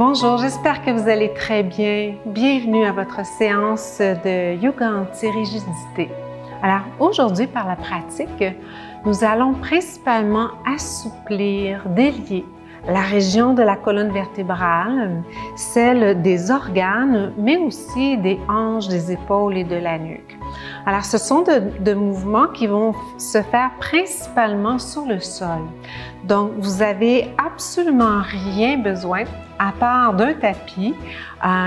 Bonjour, j'espère que vous allez très bien. Bienvenue à votre séance de yoga anti-rigidité. Alors aujourd'hui, par la pratique, nous allons principalement assouplir, délier la région de la colonne vertébrale, celle des organes, mais aussi des hanches, des épaules et de la nuque. Alors, ce sont de mouvements qui vont se faire principalement sur le sol. Donc, vous n'avez absolument rien besoin à part d'un tapis,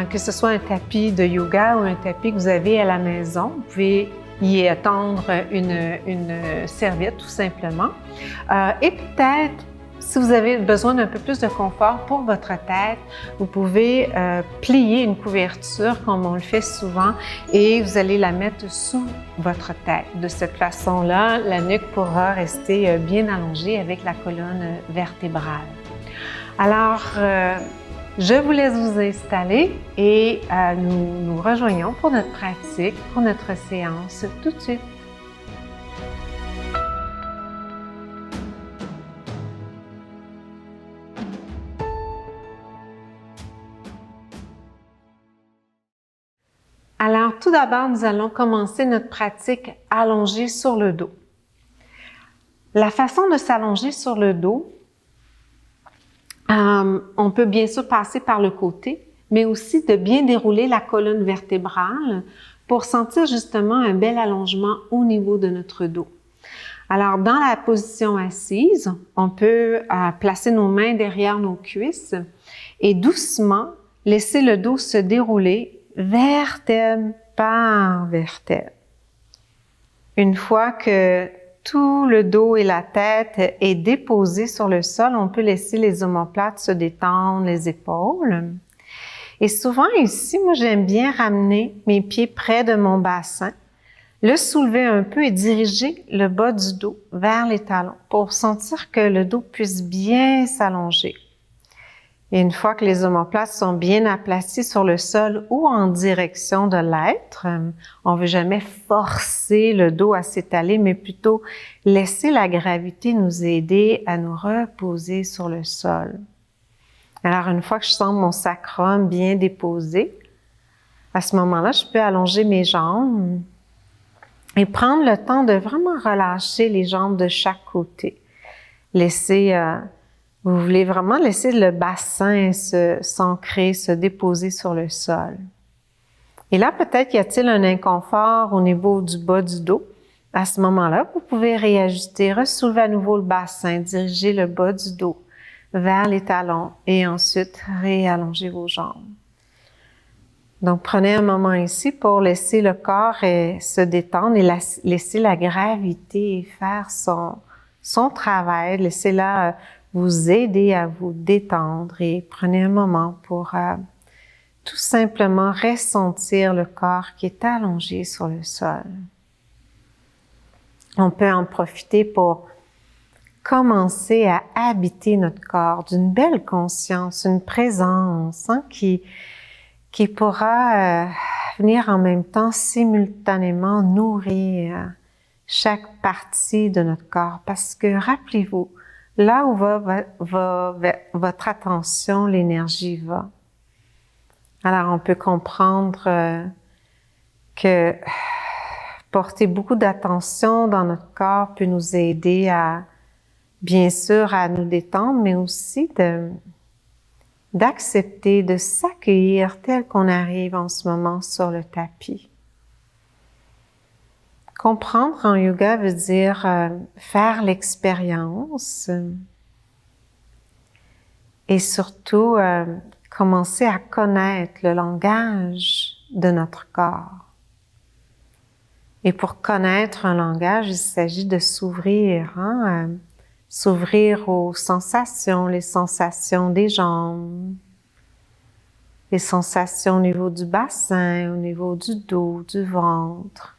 que ce soit un tapis de yoga ou un tapis que vous avez à la maison. Vous pouvez y étendre une serviette tout simplement. Et peut-être, si vous avez besoin d'un peu plus de confort pour votre tête, vous pouvez plier une couverture comme on le fait souvent et vous allez la mettre sous votre tête. De cette façon-là, la nuque pourra rester bien allongée avec la colonne vertébrale. Alors, je vous laisse vous installer et nous nous rejoignons pour notre pratique, pour notre séance tout de suite. Alors, tout d'abord, nous allons commencer notre pratique allongée sur le dos. La façon de s'allonger sur le dos, on peut bien sûr passer par le côté, mais aussi de bien dérouler la colonne vertébrale pour sentir justement un bel allongement au niveau de notre dos. Alors, dans la position assise, on peut placer nos mains derrière nos cuisses et doucement laisser le dos se dérouler vertèbre par vertèbre. Une fois que tout le dos et la tête est déposé sur le sol, on peut laisser les omoplates se détendre, les épaules. Et souvent ici, moi j'aime bien ramener mes pieds près de mon bassin, le soulever un peu et diriger le bas du dos vers les talons pour sentir que le dos puisse bien s'allonger. Et une fois que les omoplates sont bien aplaties sur le sol ou en direction de l'être, on ne veut jamais forcer le dos à s'étaler, mais plutôt laisser la gravité nous aider à nous reposer sur le sol. Alors, une fois que je sens mon sacrum bien déposé, à ce moment-là, je peux allonger mes jambes et prendre le temps de vraiment relâcher les jambes de chaque côté. Vous voulez vraiment laisser le bassin s'ancrer, se déposer sur le sol. Et là, peut-être y a-t-il un inconfort au niveau du bas du dos. À ce moment-là, vous pouvez réajuster, ressoulever à nouveau le bassin, diriger le bas du dos vers les talons et ensuite réallonger vos jambes. Donc, prenez un moment ici pour laisser le corps se détendre et laisser la gravité faire son travail. Laissez-la vous aider à vous détendre et prenez un moment pour tout simplement ressentir le corps qui est allongé sur le sol. On peut en profiter pour commencer à habiter notre corps d'une belle conscience, une présence qui pourra venir en même temps simultanément nourrir chaque partie de notre corps. Parce que rappelez-vous, là où va votre attention, l'énergie va. Alors, on peut comprendre que porter beaucoup d'attention dans notre corps peut nous aider à, bien sûr, à nous détendre, mais aussi d'accepter, de s'accueillir tel qu'on arrive en ce moment sur le tapis. Comprendre en yoga veut dire faire l'expérience et surtout commencer à connaître le langage de notre corps. Et pour connaître un langage, il s'agit de s'ouvrir, s'ouvrir aux sensations, les sensations des jambes, les sensations au niveau du bassin, au niveau du dos, du ventre.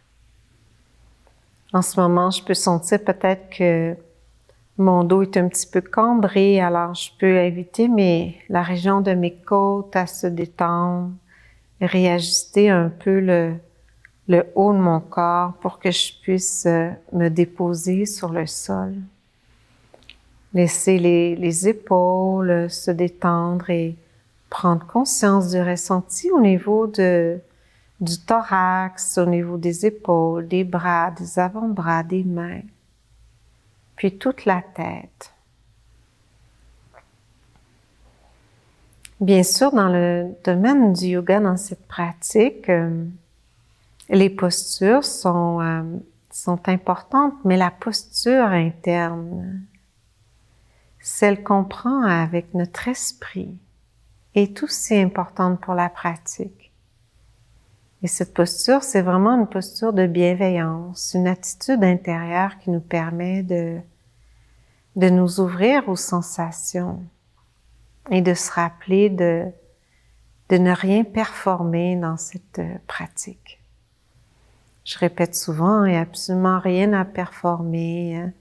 En ce moment, je peux sentir peut-être que mon dos est un petit peu cambré, alors je peux inviter la région de mes côtes à se détendre, réajuster un peu le haut de mon corps pour que je puisse me déposer sur le sol. Laisser les épaules se détendre et prendre conscience du ressenti au niveau du thorax, au niveau des épaules, des bras, des avant-bras, des mains, puis toute la tête. Bien sûr, dans le domaine du yoga, dans cette pratique, les postures sont importantes, mais la posture interne, celle qu'on prend avec notre esprit, est aussi importante pour la pratique. Et cette posture, c'est vraiment une posture de bienveillance, une attitude intérieure qui nous permet de nous ouvrir aux sensations et de se rappeler de ne rien performer dans cette pratique. Je répète souvent, il n'y a absolument rien à performer,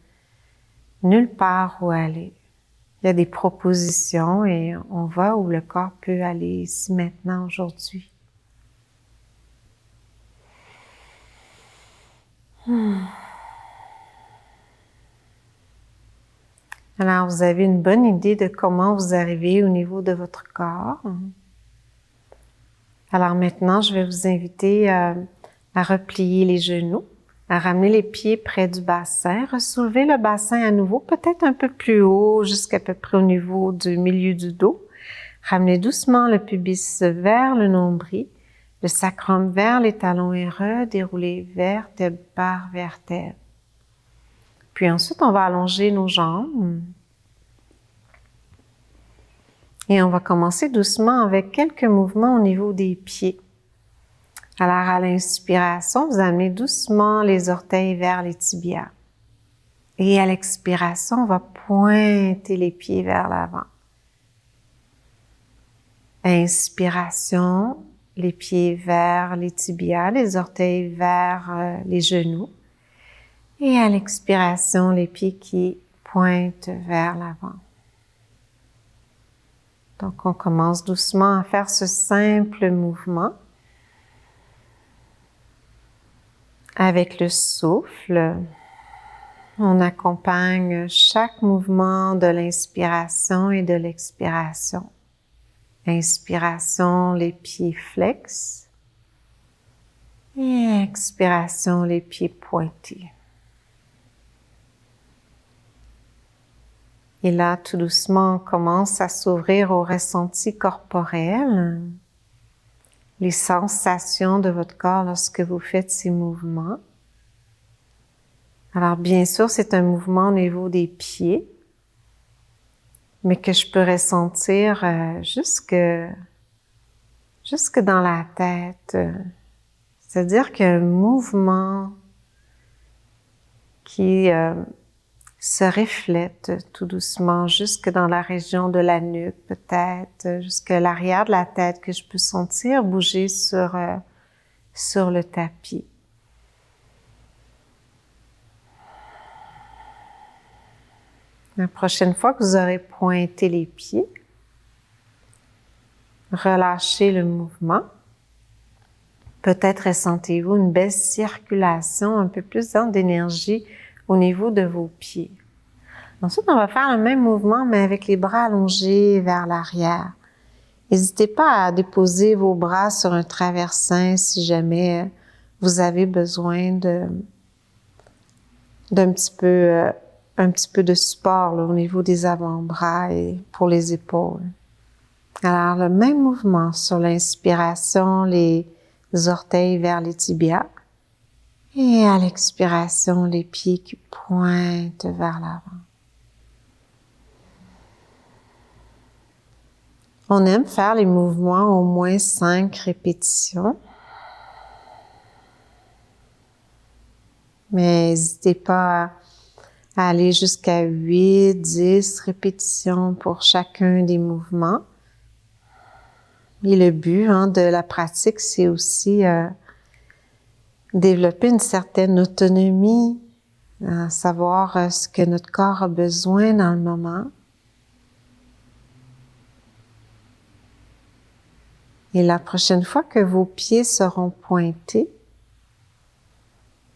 nulle part où aller. Il y a des propositions et on va où le corps peut aller ici, maintenant, aujourd'hui. Alors, vous avez une bonne idée de comment vous arrivez au niveau de votre corps. Alors maintenant, je vais vous inviter à replier les genoux, à ramener les pieds près du bassin, ressoulever le bassin à nouveau, peut-être un peu plus haut, jusqu'à peu près au niveau du milieu du dos. Ramenez doucement le pubis vers le nombril, le sacrum vers les talons et redérouler vertèbre par vertèbre. Puis ensuite, on va allonger nos jambes. Et on va commencer doucement avec quelques mouvements au niveau des pieds. Alors, à l'inspiration, vous amenez doucement les orteils vers les tibias. Et à l'expiration, on va pointer les pieds vers l'avant. Inspiration, les pieds vers les tibias, les orteils vers les genoux. Et à l'expiration, les pieds qui pointent vers l'avant. Donc, on commence doucement à faire ce simple mouvement. Avec le souffle, on accompagne chaque mouvement de l'inspiration et de l'expiration. Inspiration, les pieds flex. Et expiration, les pieds pointés. Et là, tout doucement, on commence à s'ouvrir au ressenti corporel, les sensations de votre corps lorsque vous faites ces mouvements. Alors, bien sûr, c'est un mouvement au niveau des pieds, mais que je peux ressentir jusque dans la tête. C'est-à-dire qu'il y a un mouvement qui se reflète tout doucement jusque dans la région de la nuque, peut-être, jusqu'à l'arrière de la tête que je peux sentir bouger sur le tapis. La prochaine fois que vous aurez pointé les pieds, relâchez le mouvement. Peut-être ressentez-vous une belle circulation, un peu plus d'énergie au niveau de vos pieds. Ensuite, on va faire le même mouvement, mais avec les bras allongés vers l'arrière. N'hésitez pas à déposer vos bras sur un traversin si jamais vous avez besoin d'un petit peu de support là, au niveau des avant-bras et pour les épaules. Alors, le même mouvement sur l'inspiration, les orteils vers les tibias. Et à l'expiration, les pieds qui pointent vers l'avant. On aime faire les mouvements au moins 5 répétitions. Mais n'hésitez pas à aller jusqu'à 8, 10 répétitions pour chacun des mouvements. Et le but de la pratique, c'est aussi développer une certaine autonomie, savoir ce que notre corps a besoin dans le moment. Et la prochaine fois que vos pieds seront pointés,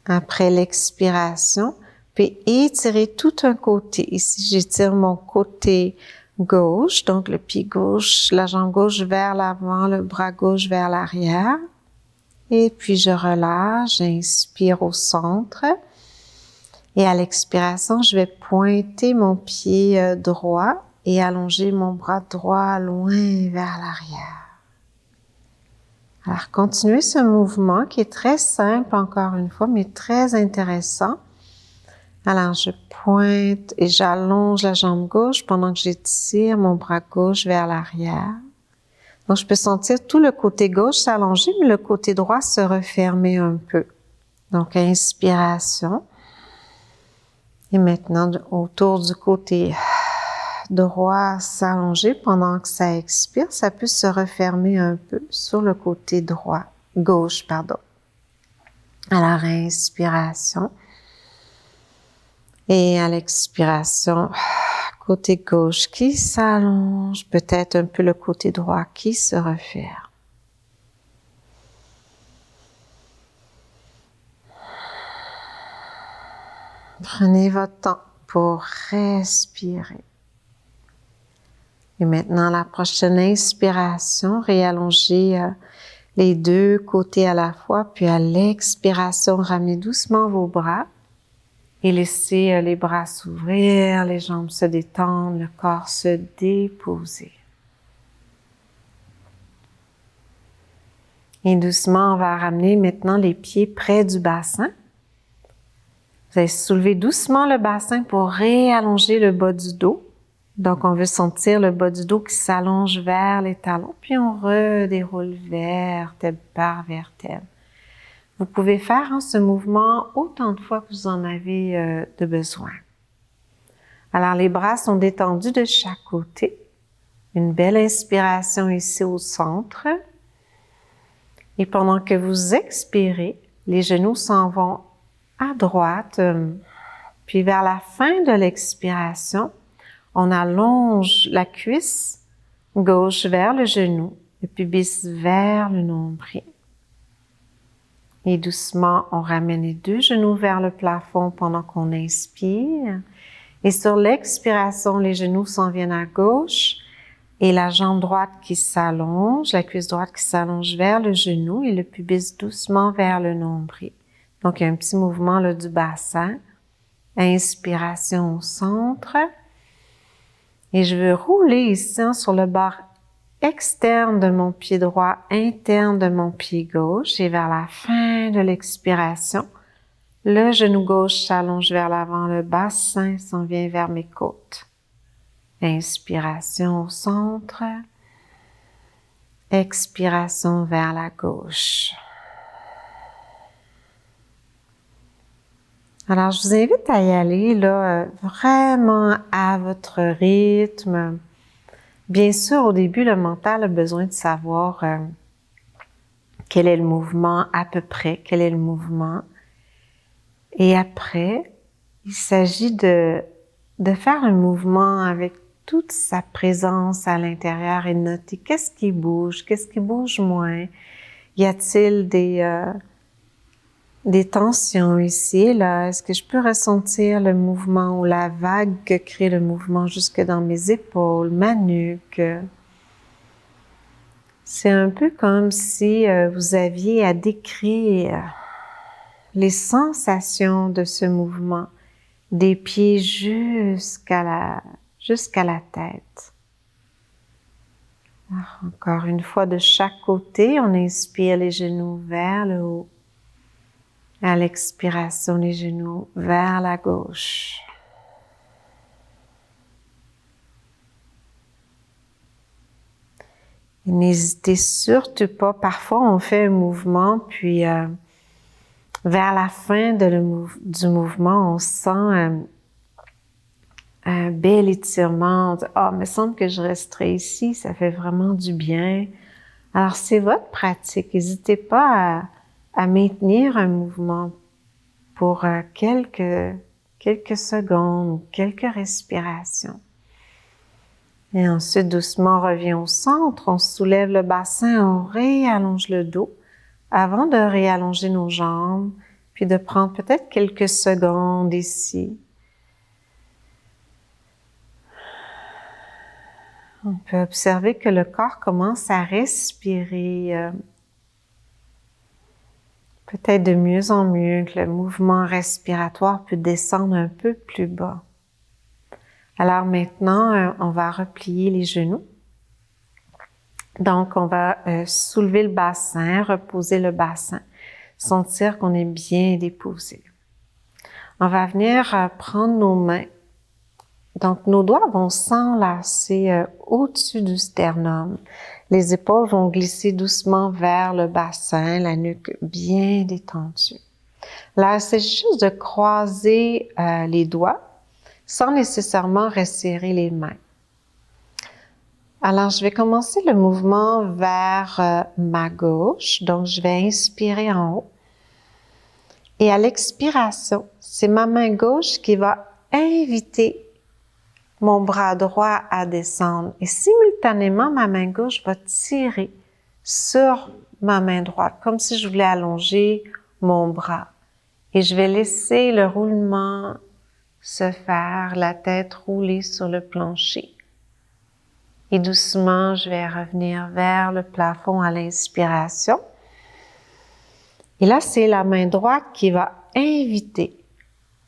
après l'expiration, puis étirer tout un côté. Ici, j'étire mon côté gauche, donc le pied gauche, la jambe gauche vers l'avant, le bras gauche vers l'arrière. Et puis je relâche, j'inspire au centre. Et à l'expiration, je vais pointer mon pied droit et allonger mon bras droit loin vers l'arrière. Alors, continuez ce mouvement qui est très simple, encore une fois, mais très intéressant. Alors, je pointe et j'allonge la jambe gauche pendant que j'étire mon bras gauche vers l'arrière. Donc, je peux sentir tout le côté gauche s'allonger, mais le côté droit se refermer un peu. Donc, inspiration. Et maintenant, autour du côté droit s'allonger pendant que ça expire, ça peut se refermer un peu sur le côté droit, gauche, pardon. Alors, inspiration. Et à l'expiration, côté gauche qui s'allonge, peut-être un peu le côté droit qui se referme. Prenez votre temps pour respirer. Et maintenant, la prochaine inspiration, réallongez les deux côtés à la fois, puis à l'expiration, ramenez doucement vos bras et laissez les bras s'ouvrir, les jambes se détendre, le corps se déposer. Et doucement, on va ramener maintenant les pieds près du bassin. Vous allez soulever doucement le bassin pour réallonger le bas du dos. Donc, on veut sentir le bas du dos qui s'allonge vers les talons, puis on redéroule vertèbre par vertèbre. Vous pouvez faire ce mouvement autant de fois que vous en avez de besoin. Alors, les bras sont détendus de chaque côté. Une belle inspiration ici au centre. Et pendant que vous expirez, les genoux s'en vont à droite, puis vers la fin de l'expiration, on allonge la cuisse gauche vers le genou, le pubis vers le nombril. Et doucement, on ramène les deux genoux vers le plafond pendant qu'on inspire. Et sur l'expiration, les genoux s'en viennent à gauche et la jambe droite qui s'allonge, la cuisse droite qui s'allonge vers le genou et le pubis doucement vers le nombril. Donc, il y a un petit mouvement là, du bassin. Inspiration au centre. Et je veux rouler ici sur le bord externe de mon pied droit, interne de mon pied gauche. Et vers la fin de l'expiration, le genou gauche s'allonge vers l'avant, le bassin s'en vient vers mes côtes. Inspiration au centre. Expiration vers la gauche. Alors, je vous invite à y aller là, vraiment à votre rythme. Bien sûr, au début, le mental a besoin de savoir quel est le mouvement à peu près, quel est le mouvement. Et après, il s'agit de faire un mouvement avec toute sa présence à l'intérieur et de noter qu'est-ce qui bouge moins. Y a-t-il des tensions ici et là? Est-ce que je peux ressentir le mouvement ou la vague que crée le mouvement jusque dans mes épaules, ma nuque? C'est un peu comme si vous aviez à décrire les sensations de ce mouvement, des pieds jusqu'à la tête. Alors, encore une fois, de chaque côté, on inspire les genoux vers le haut. À l'expiration, les genoux vers la gauche. Et n'hésitez surtout pas, parfois on fait un mouvement, puis vers la fin du mouvement, on sent un bel étirement. On dit, il me semble que je resterai ici, ça fait vraiment du bien. Alors, c'est votre pratique. N'hésitez pas à maintenir un mouvement pour quelques secondes ou quelques respirations. Et ensuite, doucement, on revient au centre, on soulève le bassin, on réallonge le dos avant de réallonger nos jambes, puis de prendre peut-être quelques secondes ici. On peut observer que le corps commence à respirer peut-être de mieux en mieux, que le mouvement respiratoire peut descendre un peu plus bas. Alors maintenant, on va replier les genoux. Donc, on va soulever le bassin, reposer le bassin, sentir qu'on est bien déposé. On va venir prendre nos mains. Donc, nos doigts vont s'enlacer au-dessus du sternum. Les épaules vont glisser doucement vers le bassin, la nuque bien détendue. Là, c'est juste de croiser les doigts sans nécessairement resserrer les mains. Alors, je vais commencer le mouvement vers ma gauche. Donc, je vais inspirer en haut. Et à l'expiration, c'est ma main gauche qui va inviter mon bras droit à descendre. Et simultanément, ma main gauche va tirer sur ma main droite, comme si je voulais allonger mon bras. Et je vais laisser le roulement se faire, la tête rouler sur le plancher. Et doucement, je vais revenir vers le plafond à l'inspiration. Et là, c'est la main droite qui va inviter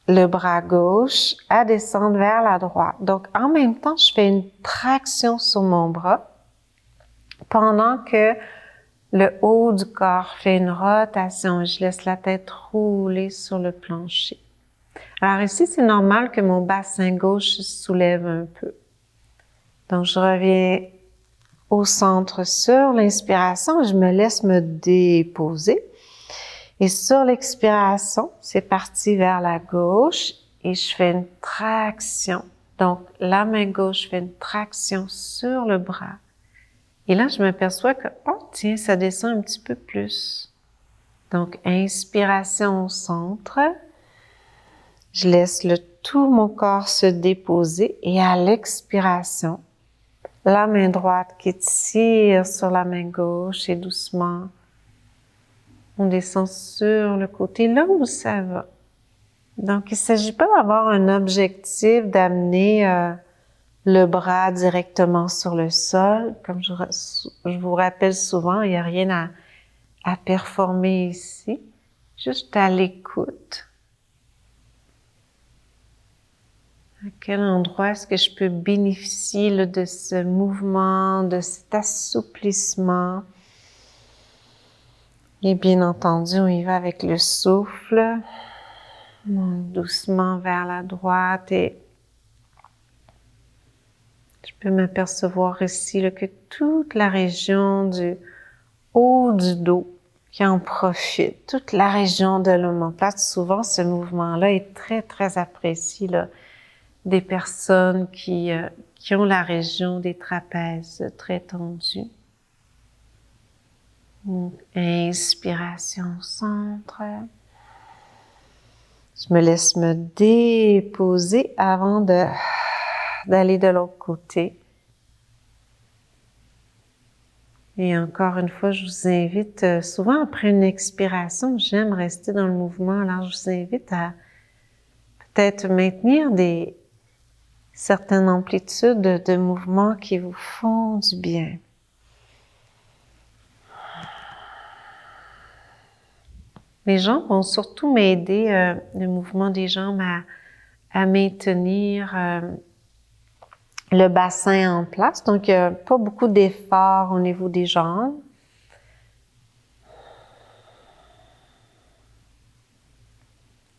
le bras gauche à descendre vers la droite. Donc, en même temps, je fais une traction sur mon bras pendant que le haut du corps fait une rotation. Je laisse la tête rouler sur le plancher. Alors ici, c'est normal que mon bassin gauche se soulève un peu. Donc, je reviens au centre sur l'inspiration, je me laisse me déposer. Et sur l'expiration, c'est parti vers la gauche et je fais une traction. Donc, la main gauche fait une traction sur le bras. Et là, je m'aperçois que, oh tiens, ça descend un petit peu plus. Donc, inspiration au centre. Je laisse tout mon corps se déposer et à l'expiration, la main droite qui tire sur la main gauche et doucement, on descend sur le côté, là où ça va. Donc, il ne s'agit pas d'avoir un objectif d'amener le bras directement sur le sol. Comme je vous rappelle souvent, il n'y a rien à performer ici, juste à l'écoute. À quel endroit est-ce que je peux bénéficier là, de ce mouvement, de cet assouplissement? Et bien entendu, on y va avec le souffle, doucement vers la droite et je peux m'apercevoir ici là, que toute la région du haut du dos qui en profite, toute la région de l'omoplate. Souvent, ce mouvement-là est très, très apprécié là, des personnes qui ont la région des trapèzes très tendue. Donc, inspiration au centre. Je me laisse me déposer avant d'aller de l'autre côté. Et encore une fois, je vous invite, souvent après une expiration, j'aime rester dans le mouvement, alors je vous invite à peut-être maintenir certaines amplitudes de mouvements qui vous font du bien. Les jambes vont surtout m'aider, le mouvement des jambes, à maintenir le bassin en place. Donc, il n'y a pas beaucoup d'effort au niveau des jambes.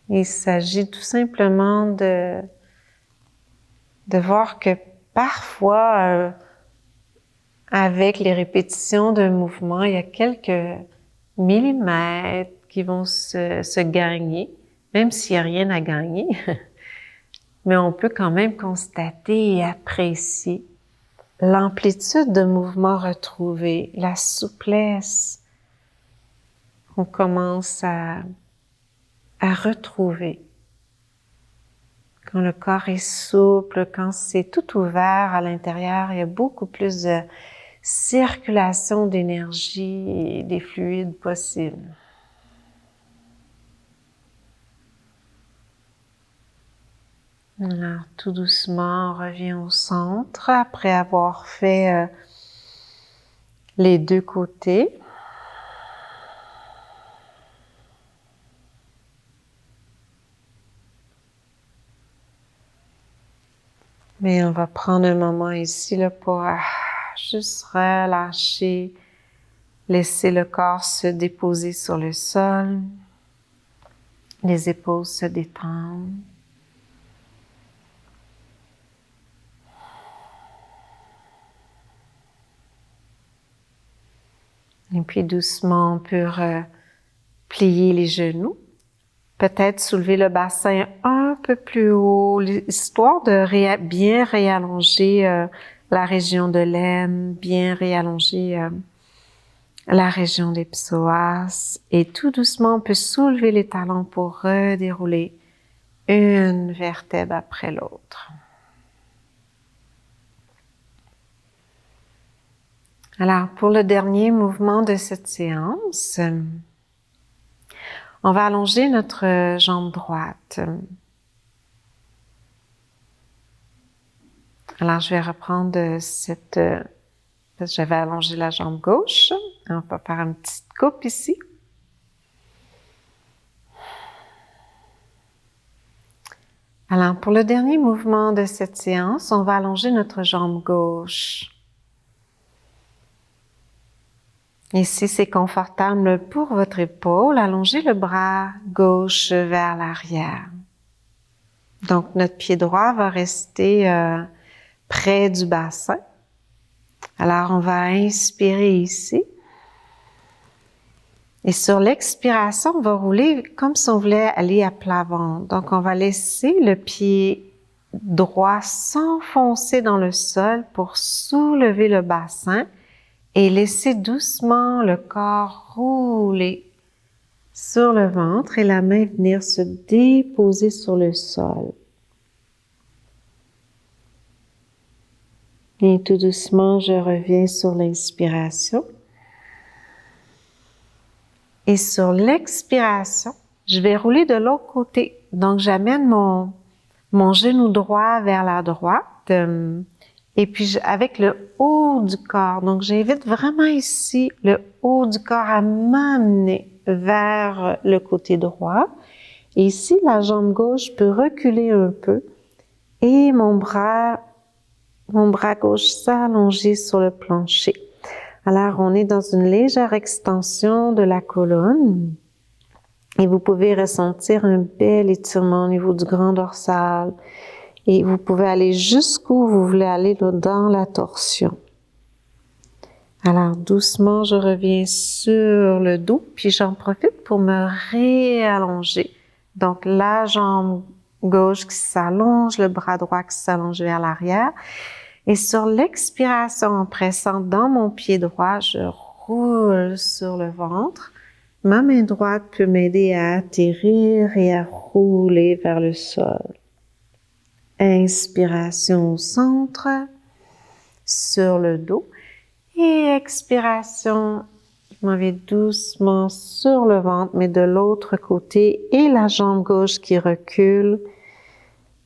Il s'agit tout simplement de voir que parfois, avec les répétitions d'un mouvement, il y a quelques millimètres qui vont se gagner, même s'il n'y a rien à gagner. Mais on peut quand même constater et apprécier l'amplitude de mouvement retrouvé, la souplesse qu'on commence à retrouver. Quand le corps est souple, quand c'est tout ouvert à l'intérieur, il y a beaucoup plus de circulation d'énergie et des fluides possibles. Alors, tout doucement, on revient au centre après avoir fait les deux côtés. Mais on va prendre un moment ici là, pour juste relâcher, laisser le corps se déposer sur le sol, les épaules se détendre. Et puis doucement, on peut plier les genoux. Peut-être soulever le bassin un peu plus haut, histoire de bien réallonger la région de l'aine, bien réallonger la région des psoas. Et tout doucement, on peut soulever les talons pour redérouler une vertèbre après l'autre. Alors, pour le dernier mouvement de cette séance, on va allonger notre jambe droite. Alors, je vais reprendre j'avais allongé la jambe gauche. On va faire une petite coupe ici. Alors, pour le dernier mouvement de cette séance, on va allonger notre jambe gauche. Et si c'est confortable pour votre épaule, allongez le bras gauche vers l'arrière. Donc, notre pied droit va rester près du bassin. Alors, on va inspirer ici. Et sur l'expiration, on va rouler comme si on voulait aller à plat ventre. Donc, on va laisser le pied droit s'enfoncer dans le sol pour soulever le bassin et laisser doucement le corps rouler sur le ventre et la main venir se déposer sur le sol. Et tout doucement, je reviens sur l'inspiration. Et sur l'expiration, je vais rouler de l'autre côté. Donc, j'amène mon genou droit vers la droite. Et puis, avec le haut du corps. Donc, j'invite vraiment ici le haut du corps à m'amener vers le côté droit. Et ici, la jambe gauche peut reculer un peu. Et mon bras gauche s'allonger sur le plancher. Alors, on est dans une légère extension de la colonne. Et vous pouvez ressentir un bel étirement au niveau du grand dorsal. Et vous pouvez aller jusqu'où vous voulez aller dans la torsion. Alors, doucement, je reviens sur le dos, puis j'en profite pour me réallonger. Donc, la jambe gauche qui s'allonge, le bras droit qui s'allonge vers l'arrière. Et sur l'expiration, en pressant dans mon pied droit, je roule sur le ventre. Ma main droite peut m'aider à atterrir et à rouler vers le sol. Inspiration au centre, sur le dos. Et expiration, je m'en vais doucement sur le ventre, mais de l'autre côté. Et la jambe gauche qui recule.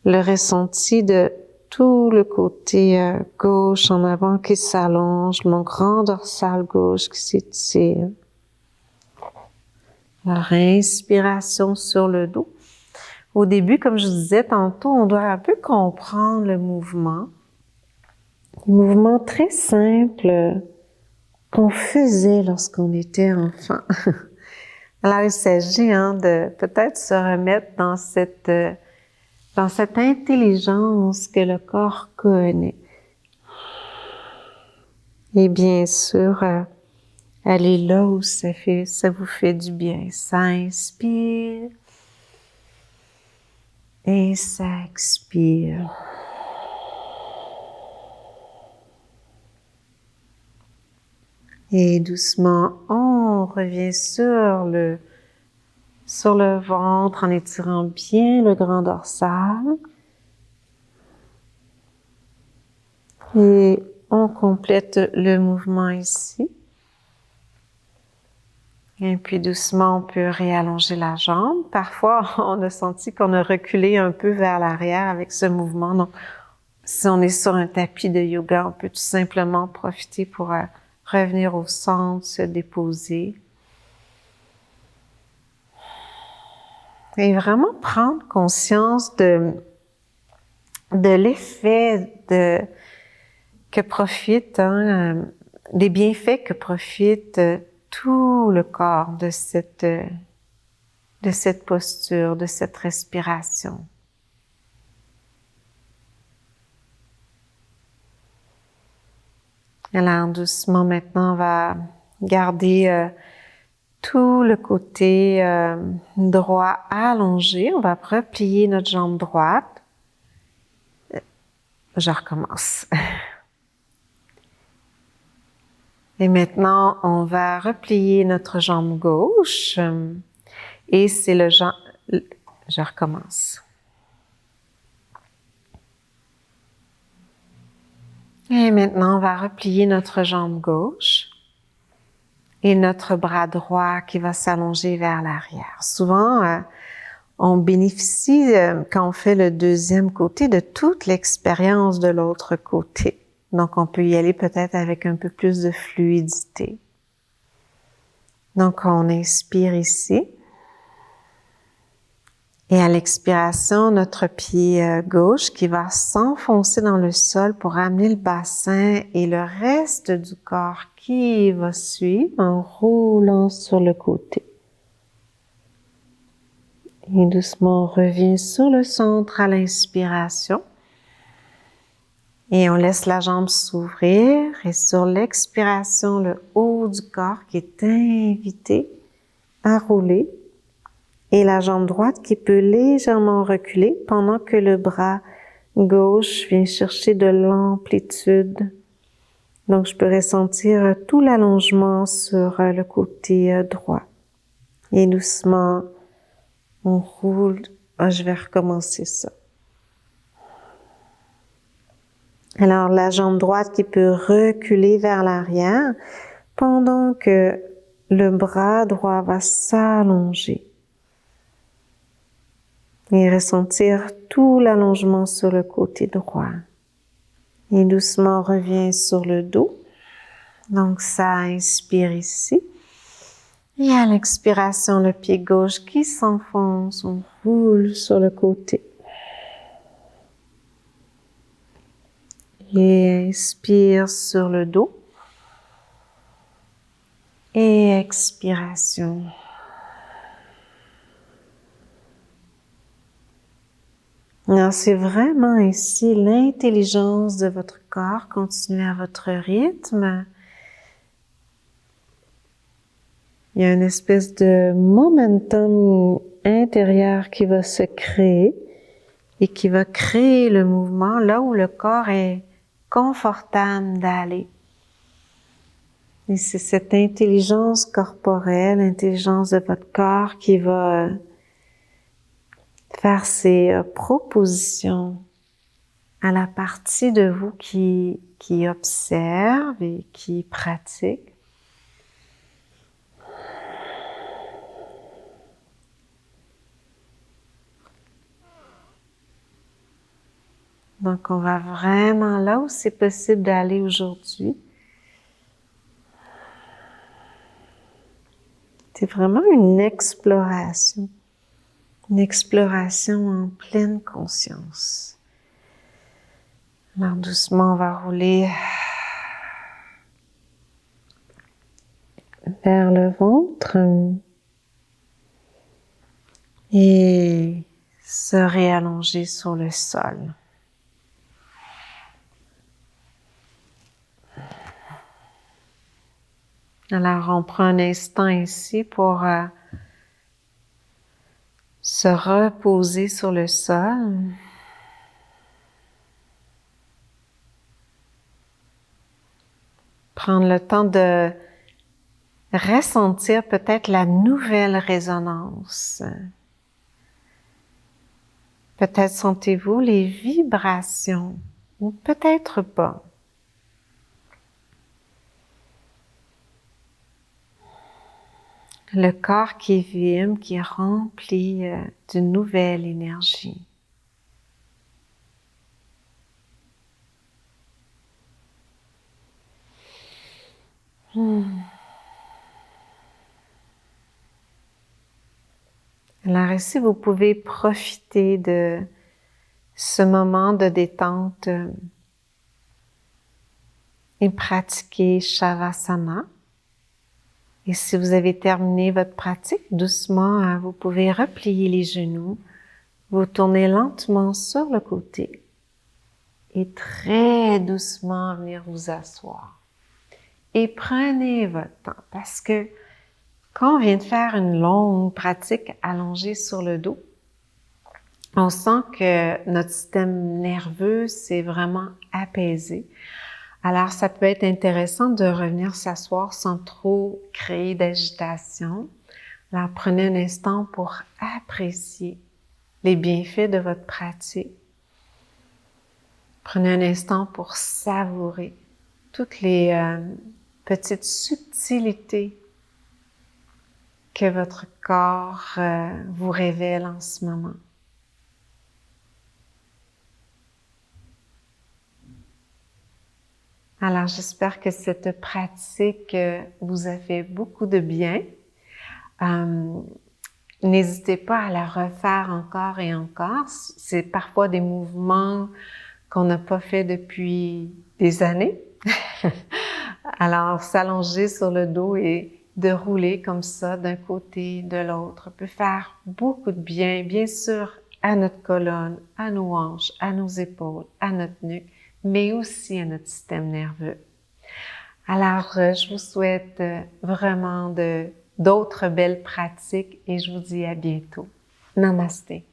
Le ressenti de tout le côté gauche en avant qui s'allonge. Mon grand dorsal gauche qui s'étire. Alors, inspiration sur le dos. Au début, comme je vous disais tantôt, on doit un peu comprendre le mouvement. Un mouvement très simple qu'on faisait lorsqu'on était enfant. Alors, il s'agit de peut-être se remettre dans cette intelligence que le corps connaît. Et bien sûr, aller là où ça vous fait du bien. Ça inspire et ça expire. Et doucement, on revient sur le ventre en étirant bien le grand dorsal. Et on complète le mouvement ici. Et puis doucement, on peut réallonger la jambe. Parfois, on a senti qu'on a reculé un peu vers l'arrière avec ce mouvement. Donc, si on est sur un tapis de yoga, on peut tout simplement profiter pour revenir au centre, se déposer. Et vraiment prendre conscience de l'effet que profite, des bienfaits que profite tout le corps de cette posture, de cette respiration. Alors doucement maintenant, on va garder tout le côté droit allongé. On va replier notre jambe droite. Je recommence. Et maintenant, on va replier notre jambe gauche. Et c'est je recommence. Et maintenant, on va replier notre jambe gauche et notre bras droit qui va s'allonger vers l'arrière. Souvent, on bénéficie, quand on fait le deuxième côté, de toute l'expérience de l'autre côté. Donc, on peut y aller peut-être avec un peu plus de fluidité. Donc, on inspire ici. Et à l'expiration, notre pied gauche qui va s'enfoncer dans le sol pour amener le bassin et le reste du corps qui va suivre en roulant sur le côté. Et doucement, on revient sur le centre à l'inspiration. Et on laisse la jambe s'ouvrir. Et sur l'expiration, le haut du corps qui est invité à rouler. Et la jambe droite qui peut légèrement reculer pendant que le bras gauche vient chercher de l'amplitude. Donc, je peux ressentir tout l'allongement sur le côté droit. Et doucement, on roule. Je vais recommencer ça. Alors, la jambe droite qui peut reculer vers l'arrière pendant que le bras droit va s'allonger. Et ressentir tout l'allongement sur le côté droit. Et doucement, on revient sur le dos. Donc, ça inspire ici. Et à l'expiration, le pied gauche qui s'enfonce, on roule sur le côté. Et inspire sur le dos. Et expiration. Alors, c'est vraiment ici l'intelligence de votre corps. Continuez à votre rythme. Il y a une espèce de momentum intérieur qui va se créer et qui va créer le mouvement là où le corps est confortable d'aller. Et c'est cette intelligence corporelle, l'intelligence de votre corps qui va faire ces propositions à la partie de vous qui observe et qui pratique. Donc, on va vraiment là où c'est possible d'aller aujourd'hui. C'est vraiment une exploration en pleine conscience. Alors, doucement, on va rouler vers le ventre et se réallonger sur le sol. Alors, on prend un instant ici pour se reposer sur le sol. Prendre le temps de ressentir peut-être la nouvelle résonance. Peut-être sentez-vous les vibrations, ou peut-être pas. le corps qui vibre, qui est rempli d'une nouvelle énergie. Alors ici, vous pouvez profiter de ce moment de détente et pratiquer Shavasana. Et si vous avez terminé votre pratique, doucement, vous pouvez replier les genoux, vous tournez lentement sur le côté et très doucement venir vous asseoir. Et prenez votre temps parce que quand on vient de faire une longue pratique allongée sur le dos, on sent que notre système nerveux s'est vraiment apaisé. Alors, ça peut être intéressant de revenir s'asseoir sans trop créer d'agitation. Alors, prenez un instant pour apprécier les bienfaits de votre pratique. Prenez un instant pour savourer toutes les petites subtilités que votre corps vous révèle en ce moment. Alors, j'espère que cette pratique vous a fait beaucoup de bien. N'hésitez pas à la refaire encore et encore. C'est parfois des mouvements qu'on n'a pas fait depuis des années. Alors, s'allonger sur le dos et de rouler comme ça d'un côté, de l'autre peut faire beaucoup de bien, bien sûr, à notre colonne, à nos hanches, à nos épaules, à notre nuque, mais aussi à notre système nerveux. Alors, je vous souhaite vraiment d'autres belles pratiques et je vous dis à bientôt. Namasté.